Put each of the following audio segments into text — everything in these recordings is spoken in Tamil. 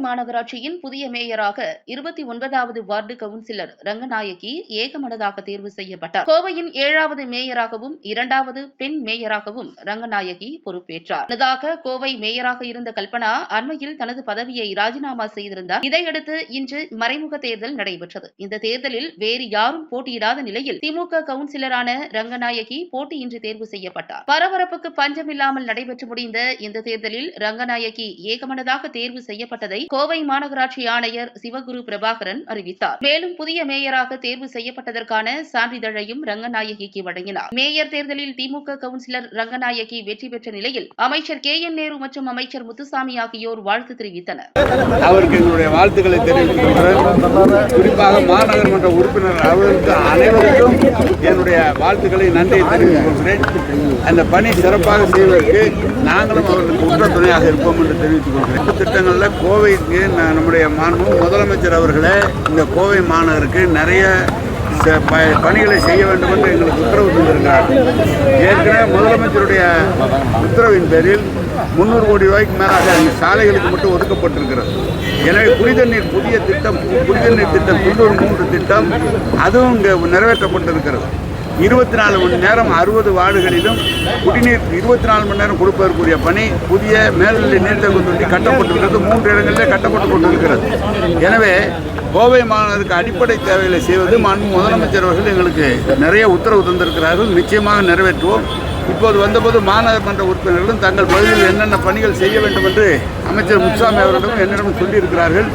மாநகராட்சியின் புதிய மேயராக 29வது வார்டு கவுன்சிலர் ரங்கநாயகி ஏகமனதாக தேர்வு செய்யப்பட்டார். கோவையின் 7வது மேயராகவும் 2வது பெண் மேயராகவும் ரங்கநாயகி பொறுப்பேற்றார். முன்னதாக கோவை மேயராக இருந்த கல்பனா அண்மையில் தனது பதவியை ராஜினாமா செய்திருந்தார். இதையடுத்து இன்று மறைமுக தேர்தல் நடைபெற்றது. இந்த தேர்தலில் வேறு யாரும் போட்டியிடாத நிலையில் திமுக கவுன்சிலரான ரங்கநாயகி போட்டியின்றி தேர்வு செய்யப்பட்டார். பரபரப்புக்கு பஞ்சமில்லாமல் நடைபெற்று முடிந்த இந்த தேர்தலில் ரங்கநாயகி ஏகமனதாக தேர்வு செய்யப்பட்டதை கோவை மாநகராட்சி ஆணையர் சிவகுரு பிரபாகரன் அறிவித்தார். மேலும் புதிய மேயராக தேர்வு செய்யப்பட்டதற்கான சான்றிதழையும் ரங்கநாயகிக்கு வழங்கினார். மேயர் தேர்தலில் திமுக கவுன்சிலர் ரங்கநாயகி வெற்றி பெற்ற நிலையில் அமைச்சர் KN நேரு மற்றும் அமைச்சர் முத்துசாமி ஆகியோர் வாழ்த்து தெரிவித்தனர். அவருக்கு என்னுடைய வாழ்த்துக்களை தெரிவித்துக் குறிப்பாக மாநகரமன்ற உறுப்பினர் அவர்களுக்கு அனைவருக்கும் என்னுடைய வாழ்த்துக்களை நன்றியை தெரிவித்துக் கொள்கிறேன். அந்த பணி சிறப்பாக செய்வதற்கு நாங்களும் அவர்களுக்கு உற்ற துணையாக இருப்போம் என்று தெரிவித்துக் கொள்கிறேன். திட்டங்களில் கோவைக்கு நம்முடைய முதலமைச்சர் அவர்களே இந்த கோவை மாநகருக்கு நிறைய பணிகளை செய்ய வேண்டும் என்று எங்களுக்கு உத்தரவு தந்திருக்கிறார். ஏற்கனவே முதலமைச்சருடைய உத்தரவின் பேரில் 300 கோடி ரூபாய்க்கு மேலாக சாலைகளுக்கு மட்டும் ஒதுக்கப்பட்டிருக்கிறது. எனவே குடிதண்ணீர் திட்டம் 93 திட்டம் அதுவும் இங்கே நிறைவேற்றப்பட்டிருக்கிறது. 24 மணி நேரம் 60 வார்டுகளிலும் குடிநீர் 24 மணி நேரம் கொடுப்பதற்குரிய பணி புதிய மேல்நிலை நீர்த்தேக்க தொட்டி கட்டப்பட்டிருக்கிறது. 3 இடங்களிலே கட்டப்பட்டுக் கொண்டிருக்கிறது. எனவே கோவை மாநகருக்கு அடிப்படை தேவைகளை செய்வது முதலமைச்சர் அவர்கள் எங்களுக்கு நிறைய உத்தரவு தந்திருக்கிறார்கள். நிச்சயமாக நிறைவேற்றுவோம். இப்போது வந்தபோது மாநகரமன்ற உறுப்பினர்களும் தங்கள் பகுதியில் என்னென்ன பணிகள் செய்ய வேண்டும் என்று அமைச்சர் முத்துசாமி அவர்களிடம் என்னிடம் சொல்லியிருக்கிறார்கள்.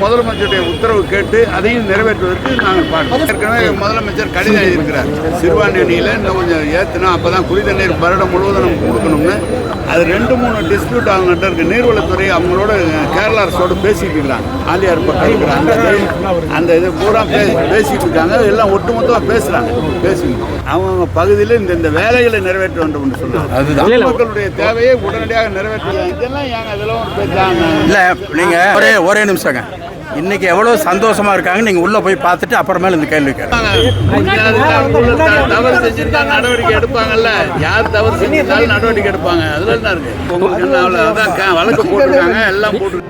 முதலமைச்சருடைய உத்தரவு கேட்டு அதையும் நிறைவேற்றுவதற்கு நாங்கள் பார்க்கிறோம். ஏற்கனவே முதலமைச்சர் கடிதம் எழுதியிருக்கிறார். சிறுபான்மை அணியில் இன்னும் கொஞ்சம் ஏற்றினா அப்போ தான் குடிநீர் வருடம் முழுவதும் நமக்கு கொடுக்கணும்னு. அது 2-3 டிஸ்பியூட் அவங்ககிட்ட இருக்குது. நீர்வளத்துறை அவங்களோட கேரளா அரசோடு பேசிட்டு இருக்காங்க. ஆலியார் பக்கம் இருக்கிறாங்க. அந்த இது பூரா பேசிட்டு இருக்காங்க. எல்லாம் ஒட்டுமொத்தமாக பேசுகிறாங்க. அவங்க பகுதியில் இந்த வேலைகளை நிறைவேற்ற வேண்டும் என்று சொன்னாங்க. மக்களுடைய தேவையை உடனடியாக நிறைவேற்ற இதெல்லாம் ஏங்க அதெல்லாம் பேசுறாங்க. இல்லை நீங்கள் ஒரே நிமிஷங்க. இன்னைக்கு எவ்வளவு சந்தோஷமா இருக்காங்க. நீங்க உள்ள போய் பார்த்துட்டு அப்புறமேல இந்த கேள்வி தவறு செஞ்சிருந்தா நடவடிக்கை எடுப்பாங்கல்ல. யார் தவறு செஞ்சிருந்தாலும் நடவடிக்கை எடுப்பாங்க. அதுல என்ன இருக்கு? உங்களுக்கு என்ன வழக்கு போட்டுருக்காங்க, எல்லாம் போட்டு